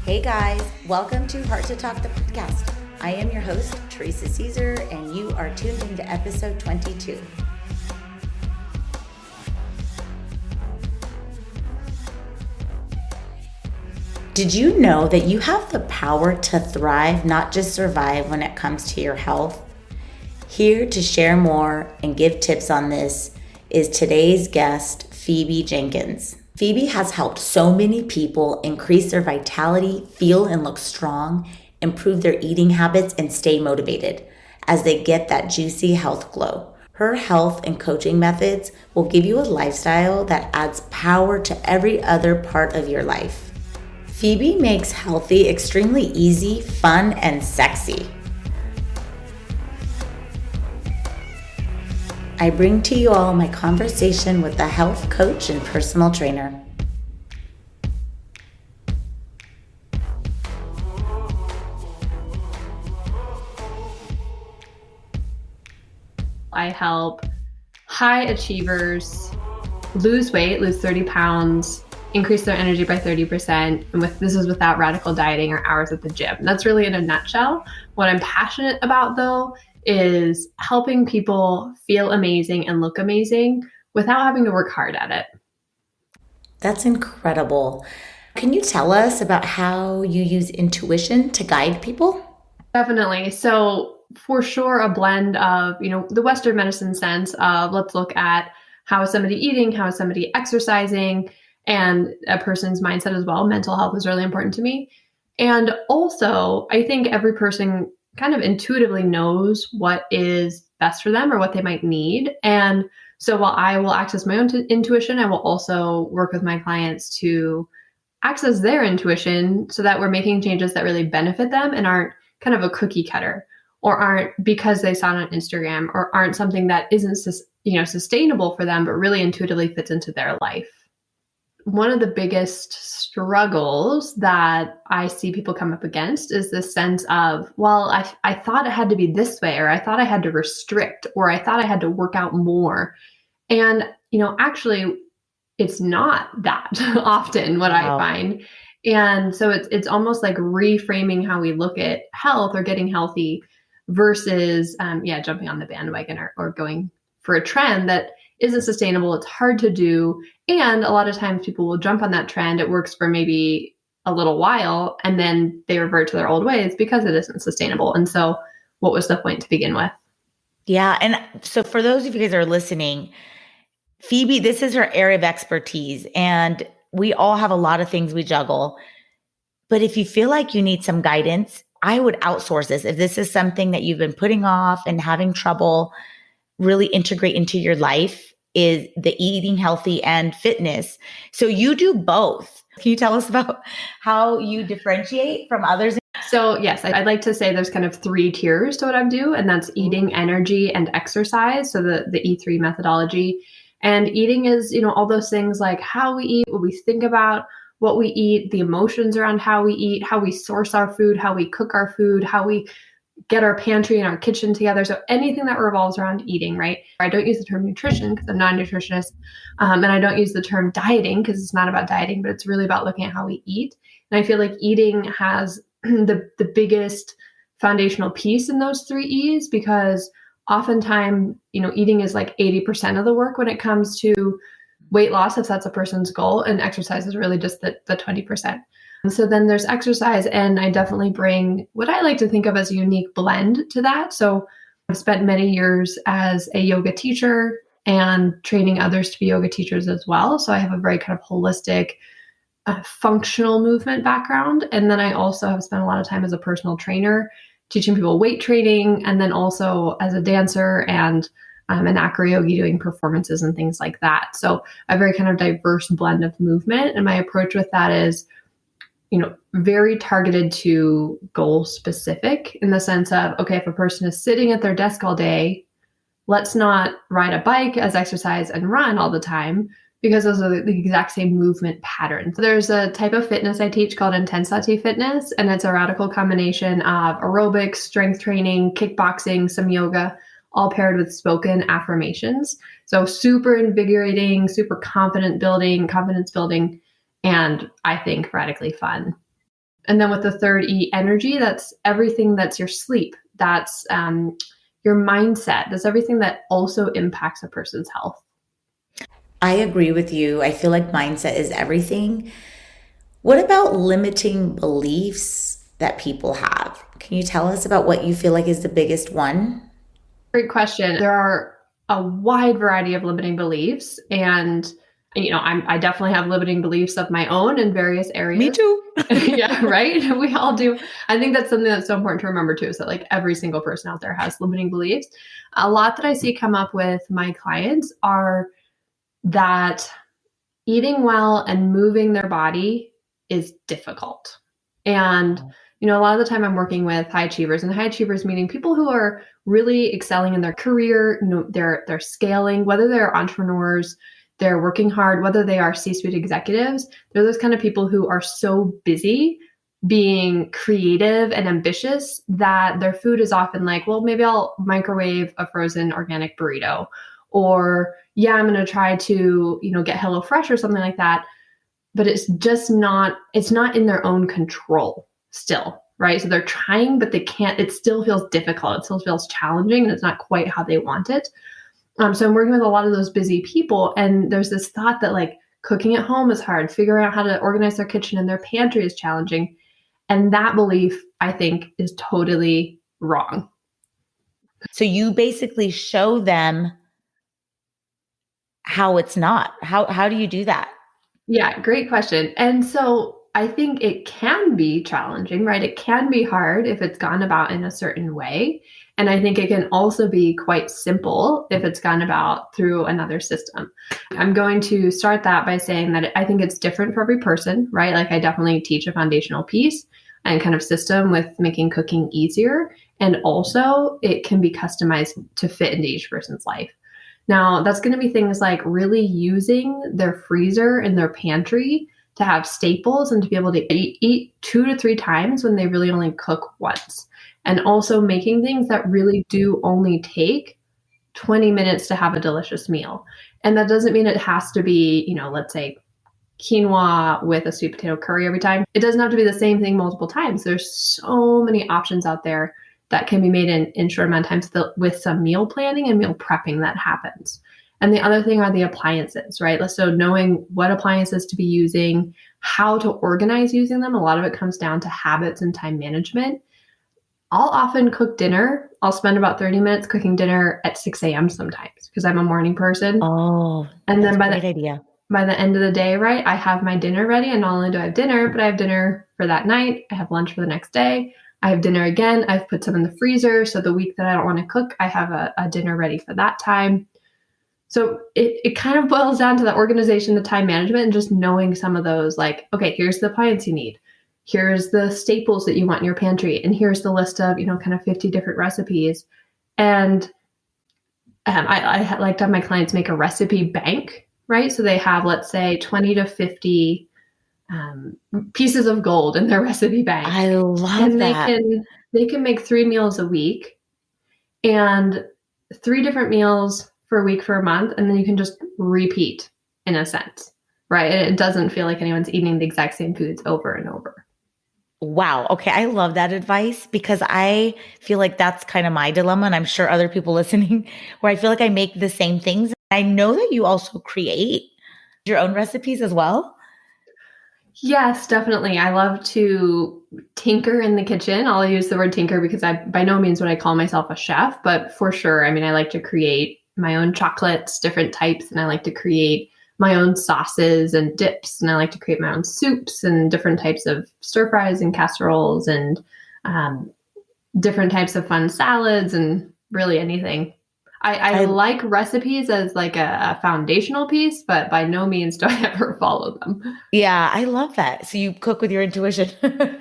Hey guys, welcome to Heart to Talk, the podcast. I am your host, Teresa Caesar, and you are tuned into episode 22. Did you know that you have the power to thrive, not just survive when it comes to your health? Here to share more and give tips on this is today's guest, Phoebe Jenkins. Phoebe has helped so many people increase their vitality, feel and look strong, improve their eating habits, and stay motivated as they get that juicy health glow. Her health and coaching methods will give you a lifestyle that adds power to every other part of your life. Phoebe makes healthy extremely easy, fun, and sexy. I bring to you all my conversation with a health coach and personal trainer. I help high achievers lose weight, lose 30 pounds, increase their energy by 30%. And this is without radical dieting or hours at the gym. That's really in a nutshell. What I'm passionate about though is helping people feel amazing and look amazing without having to work hard at it. That's incredible. Can you tell us about how you use intuition to guide people? Definitely. So for sure, a blend of, the Western medicine sense of let's look at how is somebody eating, how is somebody exercising, and a person's mindset as well. Mental health is really important to me. And also, I think every person kind of intuitively knows what is best for them or what they might need. And so while I will access my own intuition, I will also work with my clients to access their intuition so that we're making changes that really benefit them and aren't kind of a cookie cutter or aren't because they saw it on Instagram or aren't something that isn't sustainable for them, but really intuitively fits into their life. One of the biggest struggles that I see people come up against is this sense of, well, I thought it had to be this way, or I thought I had to restrict, or I thought I had to work out more. And, actually it's not that often what I find. And so it's almost like reframing how we look at health or getting healthy versus, jumping on the bandwagon or going for a trend that isn't sustainable. It's hard to do. And a lot of times people will jump on that trend. It works for maybe a little while and then they revert to their old ways because it isn't sustainable. And so what was the point to begin with? Yeah. And so for those of you guys that are listening, Phoebe, this is her area of expertise. And we all have a lot of things we juggle. But if you feel like you need some guidance, I would outsource this. If this is something that you've been putting off and having trouble really integrate into your life, is the eating healthy and fitness. So you do both. Can you tell us about how you differentiate from others? So yes, I'd like to say there's kind of 3 tiers to what I do, and that's eating, energy, and exercise. So the E3 methodology. And eating is, all those things like how we eat, what we think about, what we eat, the emotions around how we eat, how we source our food, how we cook our food, how we get our pantry and our kitchen together. So anything that revolves around eating, right? I don't use the term nutrition because I'm not a nutritionist. And I don't use the term dieting because it's not about dieting, but it's really about looking at how we eat. And I feel like eating has the biggest foundational piece in those 3 E's because oftentimes, eating is like 80% of the work when it comes to weight loss, if that's a person's goal, and exercise is really just the 20%. So then there's exercise, and I definitely bring what I like to think of as a unique blend to that. So I've spent many years as a yoga teacher and training others to be yoga teachers as well. So I have a very kind of holistic, functional movement background. And then I also have spent a lot of time as a personal trainer, teaching people weight training, and then also as a dancer and an acro-yogi doing performances and things like that. So a very kind of diverse blend of movement. And my approach with that is, very targeted to goal specific in the sense of, okay, if a person is sitting at their desk all day, let's not ride a bike as exercise and run all the time because those are the exact same movement patterns. There's a type of fitness I teach called intensity fitness, and it's a radical combination of aerobics, strength training, kickboxing, some yoga, all paired with spoken affirmations. So super invigorating, super confidence building, and I think radically fun. And then with the third E, energy, that's everything that's your sleep, that's your mindset, that's everything that also impacts a person's health. I agree with you. I feel like mindset is everything. What about limiting beliefs that people have? Can you tell us about what you feel like is the biggest one? Great question. There are a wide variety of limiting beliefs, and I definitely have limiting beliefs of my own in various Me areas. too. Yeah, right. We all do. I think that's something that's so important to remember too. Is that like every single person out there has limiting beliefs. A lot that I see come up with my clients are that eating well and moving their body is difficult. And, a lot of the time I'm working with high achievers, and high achievers meaning people who are really excelling in their career, they're scaling, whether they're entrepreneurs, they're working hard, whether they are C-suite executives, they're those kind of people who are so busy being creative and ambitious that their food is often like, well, maybe I'll microwave a frozen organic burrito, or yeah, I'm going to try to, get HelloFresh or something like that. But it's not in their own control still, right? So they're trying, but they can't, it still feels difficult. It still feels challenging, and it's not quite how they want it. So I'm working with a lot of those busy people, and there's this thought that like cooking at home is hard, figuring out how to organize their kitchen and their pantry is challenging. And that belief, I think, is totally wrong. So you basically show them how it's not. How do you do that? Yeah, great question. And so I think it can be challenging, right? It can be hard if it's gone about in a certain way. And I think it can also be quite simple if it's gone about through another system. I'm going to start that by saying that I think it's different for every person, right? Like I definitely teach a foundational piece and kind of system with making cooking easier. And also it can be customized to fit into each person's life. Now, that's going to be things like really using their freezer and their pantry to have staples and to be able to eat 2 to 3 times when they really only cook once. And also making things that really do only take 20 minutes to have a delicious meal. And that doesn't mean it has to be, let's say quinoa with a sweet potato curry every time. It doesn't have to be the same thing multiple times. There's so many options out there that can be made in short amount of time with some meal planning and meal prepping that happens. And the other thing are the appliances, right? So knowing what appliances to be using, how to organize using them. A lot of it comes down to habits and time management. I'll often cook dinner. I'll spend about 30 minutes cooking dinner at 6 a.m. sometimes because I'm a morning person. Oh, and then that's a great idea. By the end of the day, right, I have my dinner ready. And not only do I have dinner, but I have dinner for that night. I have lunch for the next day. I have dinner again. I've put some in the freezer. So the week that I don't want to cook, I have a dinner ready for that time. So it kind of boils down to the organization, the time management, and just knowing some of those, like, okay, here's the appliance you need. Here's the staples that you want in your pantry. And here's the list of, kind of 50 different recipes. And I like to have my clients make a recipe bank, right? So they have, let's say, 20 to 50 pieces of gold in their recipe bank. I love and that. They can make 3 meals a week and 3 different meals for a week for a month. And then you can just repeat in a sense, right? And it doesn't feel like anyone's eating the exact same foods over and over. Wow. Okay. I love that advice because I feel like that's kind of my dilemma. And I'm sure other people listening, where I feel like I make the same things. I know that you also create your own recipes as well. Yes, definitely. I love to tinker in the kitchen. I'll use the word tinker because I by no means would I call myself a chef, but for sure, I mean, I like to create my own chocolates, different types, and I like to create my own sauces and dips, and I like to create my own soups and different types of stir fries and casseroles and different types of fun salads and really anything. I like recipes as like a foundational piece, but by no means do I ever follow them. Yeah, I love that. So you cook with your intuition.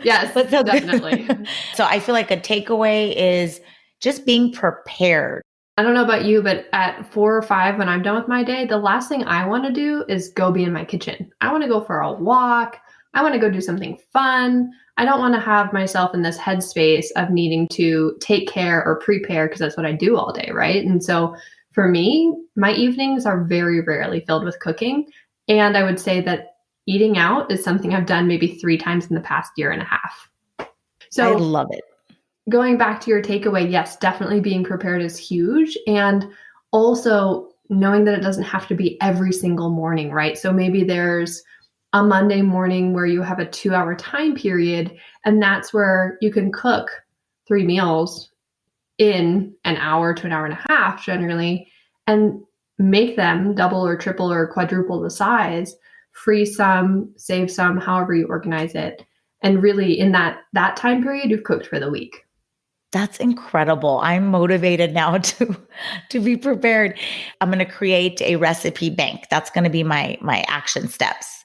Yes, But so definitely. So I feel like a takeaway is just being prepared. I don't know about you, but at 4 or 5, when I'm done with my day, the last thing I want to do is go be in my kitchen. I want to go for a walk. I want to go do something fun. I don't want to have myself in this headspace of needing to take care or prepare because that's what I do all day, right? And so for me, my evenings are very rarely filled with cooking. And I would say that eating out is something I've done maybe 3 times in the past year and a half. I So love it. going back to your takeaway, yes, definitely being prepared is huge. And also knowing that it doesn't have to be every single morning, right? So maybe there's a Monday morning where you have a 2 hour time period, and that's where you can cook 3 meals in an hour to an hour and a half generally, and make them double or triple or quadruple the size, freeze some, save some, however you organize it. And really in that time period, you've cooked for the week. That's incredible. I'm motivated now to be prepared. I'm going to create a recipe bank. That's going to be my action steps.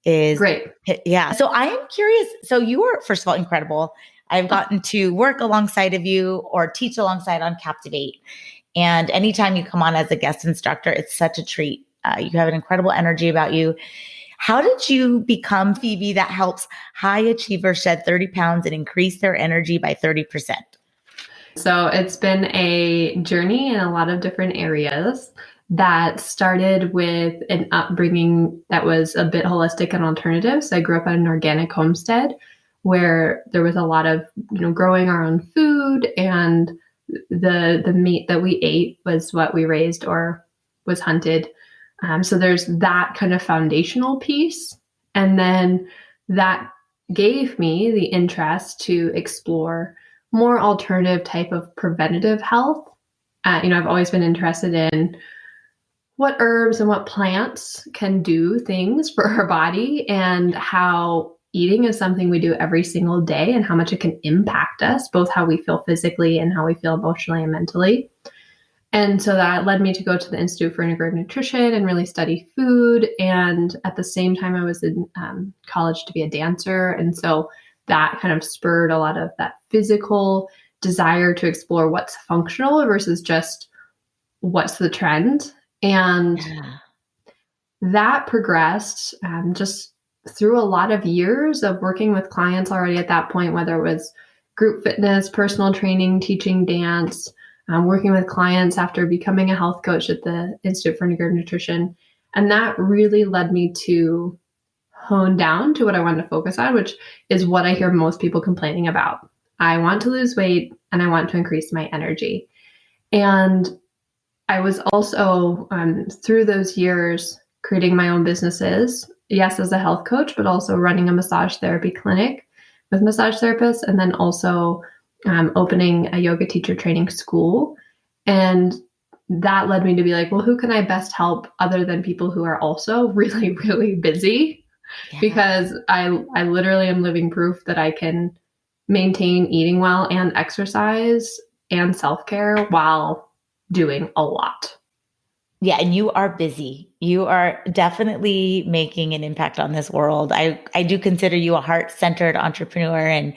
Is Great. Yeah. So I am curious. So you are, first of all, incredible. I've gotten to work alongside of you or teach alongside on Captivate. And anytime you come on as a guest instructor, it's such a treat. You have an incredible energy about you. How did you become Phoebe that helps high achievers shed 30 pounds and increase their energy by 30%? So it's been a journey in a lot of different areas that started with an upbringing that was a bit holistic and alternative. So I grew up at an organic homestead where there was a lot of, growing our own food, and the meat that we ate was what we raised or was hunted. So there's that kind of foundational piece. And then that gave me the interest to explore more alternative type of preventative health. I've always been interested in what herbs and what plants can do things for our body, and how eating is something we do every single day and how much it can impact us, both how we feel physically and how we feel emotionally and mentally. And so that led me to go to the Institute for Integrative Nutrition and really study food. And at the same time, I was in college to be a dancer. And so that kind of spurred a lot of that physical desire to explore what's functional versus just what's the trend. And that progressed just through a lot of years of working with clients already at that point, whether it was group fitness, personal training, teaching dance, working with clients after becoming a health coach at the Institute for Integrative Nutrition. And that really led me to hone down to what I wanted to focus on, which is what I hear most people complaining about. I want to lose weight and I want to increase my energy. And I was also, through those years, creating my own businesses, yes, as a health coach, but also running a massage therapy clinic with massage therapists, and then also opening a yoga teacher training school. And that led me to be like, well, who can I best help other than people who are also really, really busy? Yeah. Because I literally am living proof that I can maintain eating well and exercise and self-care while doing a lot. Yeah, and you are busy. You are definitely making an impact on this world. I do consider you a heart-centered entrepreneur, and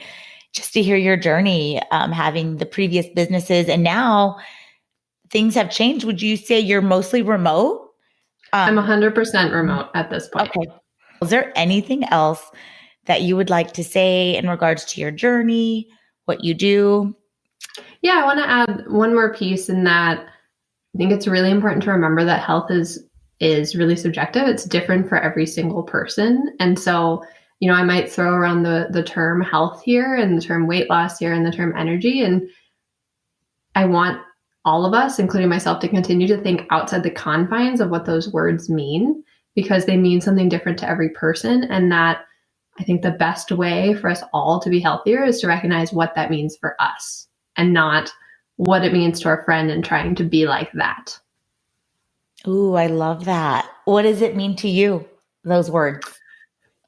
just to hear your journey, having the previous businesses, and now things have changed. Would you say you're mostly remote? I'm 100% remote at this point. Okay. Is there anything else that you would like to say in regards to your journey, what you do? Yeah, I want to add one more piece in that I think it's really important to remember that health is really subjective. It's different for every single person. And so, I might throw around the term health here and the term weight loss here and the term energy. And I want all of us, including myself, to continue to think outside the confines of what those words mean, because they mean something different to every person. And that I think the best way for us all to be healthier is to recognize what that means for us and not what it means to our friend and trying to be like that. Ooh, I love that. What does it mean to you, those words?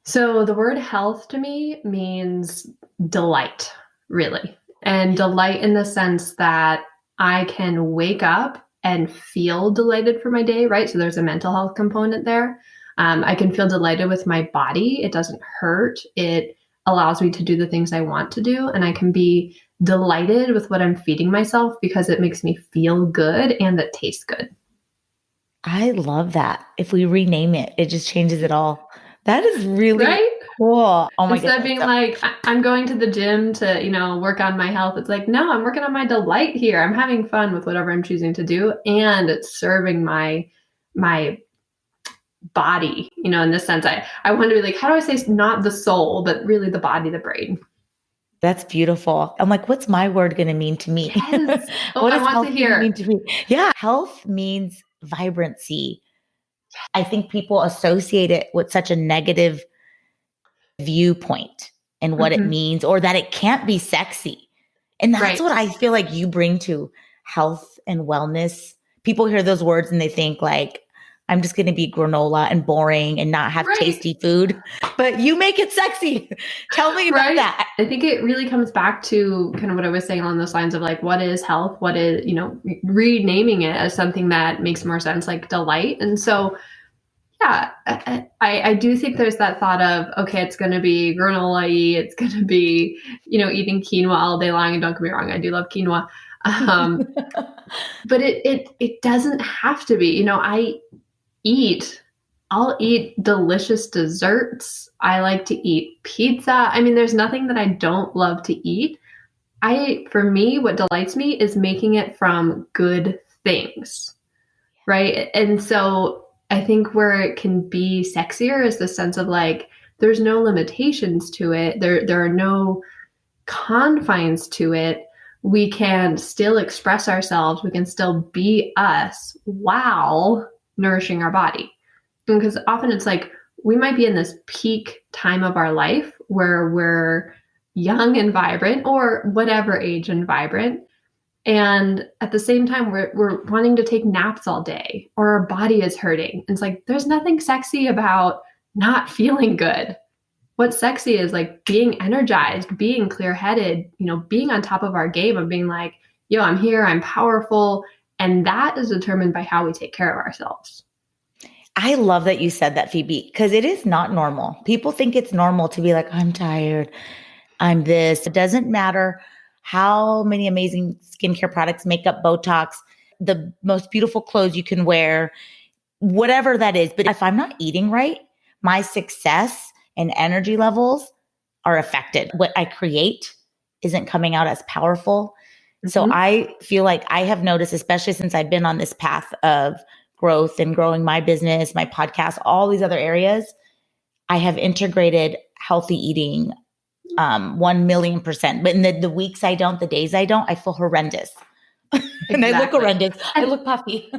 So the word health to me means delight, really. And delight in the sense that I can wake up and feel delighted for my day, right? So there's a mental health component there. I can feel delighted with my body. It doesn't hurt. It allows me to do the things I want to do. And I can be delighted with what I'm feeding myself because it makes me feel good and it tastes good. I love that. If we rename it, it just changes it all. That is really cool. Oh my Instead of being like, I'm going to the gym to, work on my health. It's like, no, I'm working on my delight here. I'm having fun with whatever I'm choosing to do. And it's serving my body, in this sense. I want to be like, how do I say not the soul, but really the body, the brain? That's beautiful. I'm like, what's my word going to mean to me? Yes. Oh, What I does want to health going to mean hear. to me? Yeah. Health means vibrancy. I think people associate it with such a negative viewpoint and what it Hmm. means, or that it can't be sexy. And that's Right. what I feel like you bring to health and wellness. People hear those words and they think like, I'm just going to be granola and boring and not have Right. tasty food, but you make it sexy. Tell me about Right. that. I think it really comes back to kind of what I was saying along those lines of like, what is health? What is, renaming it as something that makes more sense, like delight. And so, yeah, I do think there's that thought of, okay, it's going to be granola-y, it's going to be, eating quinoa all day long. And don't get me wrong, I do love quinoa. Um, but it doesn't have to be, eat I'll eat delicious desserts. I like to eat pizza. I mean, there's nothing that I don't love to eat. For me, what delights me is making it from good things, right? And so I think where it can be sexier is the sense of like, there's no limitations to it. There are no confines to it. We can still express ourselves. We can still be us while nourishing our body. Because often it's like we might be in this peak time of our life where we're young and vibrant, or whatever age and vibrant. And at the same time, we're wanting to take naps all day, or our body is hurting. It's like there's nothing sexy about not feeling good. What's sexy is like being energized, being clear headed, being on top of our game of being like, yo, I'm here, I'm powerful. And that is determined by how we take care of ourselves. I love that you said that, Phoebe, because it is not normal. People think it's normal to be like, I'm tired, I'm this. It doesn't matter how many amazing skincare products, makeup, Botox, the most beautiful clothes you can wear, whatever that is. But if I'm not eating right, my success and energy levels are affected. What I create isn't coming out as powerful. So Mm-hmm. I feel like I have noticed, especially since I've been on this path of growth and growing my business, my podcast, all these other areas, I have integrated healthy eating 1,000,000%. But in the weeks I don't, the days I don't, I feel horrendous. And I look Exactly. horrendous. I And look puffy.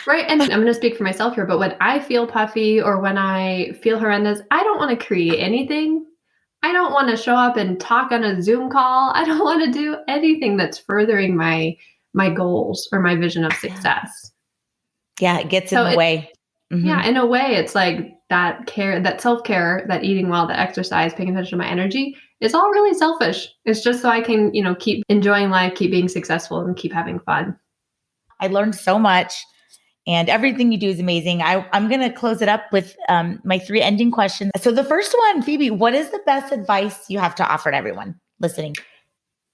right. And I'm going to speak for myself here, but when I feel puffy or when I feel horrendous, I don't want to create anything. I don't want to show up and talk on a Zoom call. I don't want to do anything that's furthering my goals or my vision of success. Yeah, it gets in So the way. Mm-hmm. yeah, in a way, it's like that care, that self-care, that eating well, that exercise, paying attention to my energy. It's all really selfish. It's just so I can, keep enjoying life, keep being successful, and keep having fun. I learned so much, and everything you do is amazing. I'm going to close it up with my 3 ending questions. So the first one, Phoebe, what is the best advice you have to offer to everyone listening?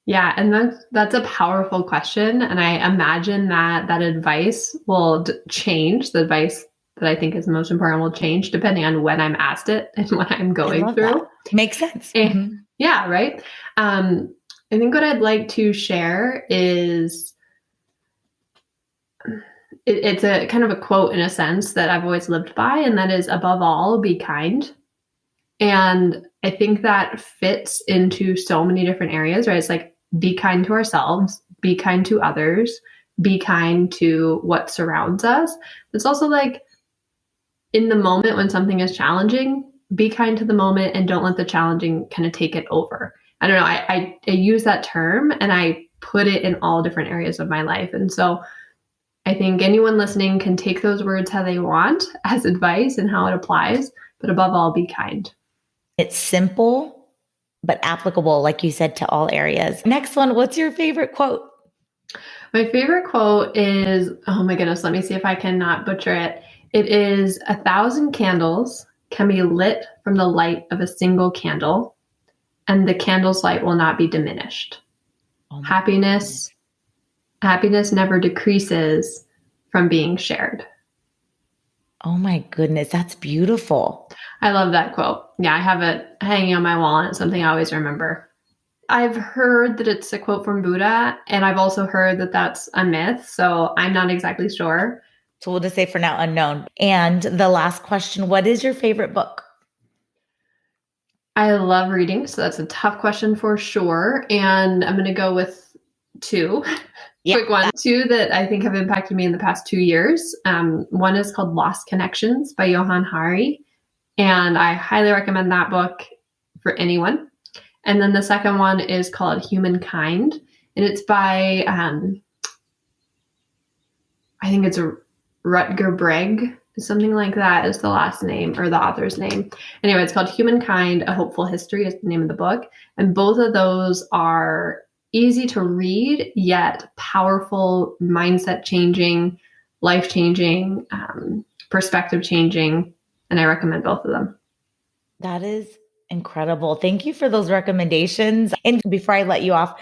Yeah, and that's a powerful question, and I imagine that advice will change. The advice that I think is most important will change depending on when I'm asked it and what I'm I going love that. through. Makes sense. And, Mm-hmm. yeah, right. I think what I'd like to share is it's a kind of a quote in a sense that I've always lived by, and that is, above all, be kind. And I think that fits into so many different areas, right? It's like, be kind to ourselves, be kind to others, be kind to what surrounds us. It's also like, in the moment when something is challenging, be kind to the moment and don't let the challenging kind of take it over. I don't know. I use that term and I put it in all different areas of my life. And so I think anyone listening can take those words how they want as advice and how it applies, but above all, be kind. It's simple, but applicable, like you said, to all areas. Next one, what's your favorite quote? My favorite quote is, oh my goodness, let me see if I can not butcher it. It is, 1,000 candles can be lit from the light of a single candle, and the candle's light will not be diminished. Oh my Happiness, goodness. happiness never decreases from being shared. Oh my goodness. That's beautiful. I love that quote. Yeah, I have it hanging on my wall, and it's something I always remember. I've heard that it's a quote from Buddha, and I've also heard that that's a myth, so I'm not exactly sure. So we'll just say for now, unknown. And the last question, what is your favorite book? I love reading, so that's a tough question for sure. And I'm going to go with two quick ones. Two that I think have impacted me in the past 2 years. One is called Lost Connections by Johann Hari. And I highly recommend that book for anyone. And then the second one is called Humankind. And it's by, I think it's Rutger Bregg, something like that is the last name or the author's name. Anyway, it's called Humankind, A Hopeful History is the name of the book. And both of those are easy to read, yet powerful, mindset changing, life changing, perspective changing. And I recommend both of them. That is incredible. Thank you for those recommendations. And before I let you off,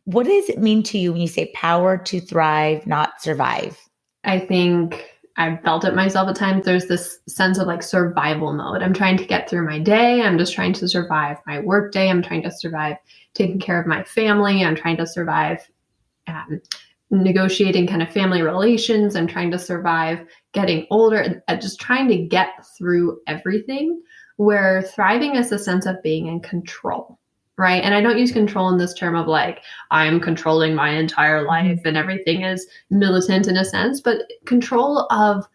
what does it mean to you when you say power to thrive, not survive? I think I've felt it myself at times. There's this sense of like survival mode. I'm trying to get through my day. I'm just trying to survive my work day. I'm trying to survive taking care of my family. I'm trying to survive negotiating kind of family relations. I'm trying to survive getting older, just trying to get through everything, where thriving is a sense of being in control. Right. And I don't use control in this term of like, I'm controlling my entire life and everything is militant in a sense, but control of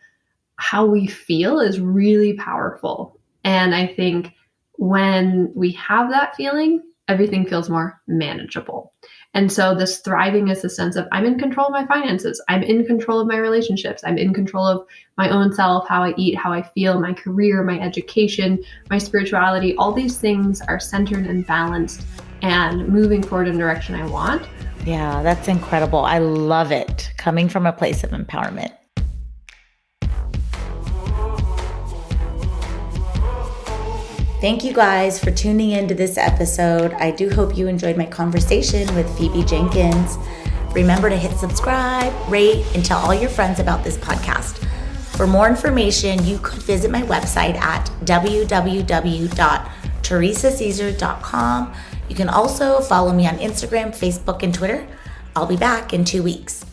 how we feel is really powerful. And I think when we have that feeling, everything feels more manageable. And so this thriving is a sense of I'm in control of my finances. I'm in control of my relationships. I'm in control of my own self, how I eat, how I feel, my career, my education, my spirituality. All these things are centered and balanced and moving forward in the direction I want. Yeah, that's incredible. I love it. Coming from a place of empowerment. Thank you guys for tuning into this episode. I do hope you enjoyed my conversation with Phoebe Jenkins. Remember to hit subscribe, rate, and tell all your friends about this podcast. For more information, you could visit my website at www.teresacaesar.com. You can also follow me on Instagram, Facebook, and Twitter. I'll be back in 2 weeks.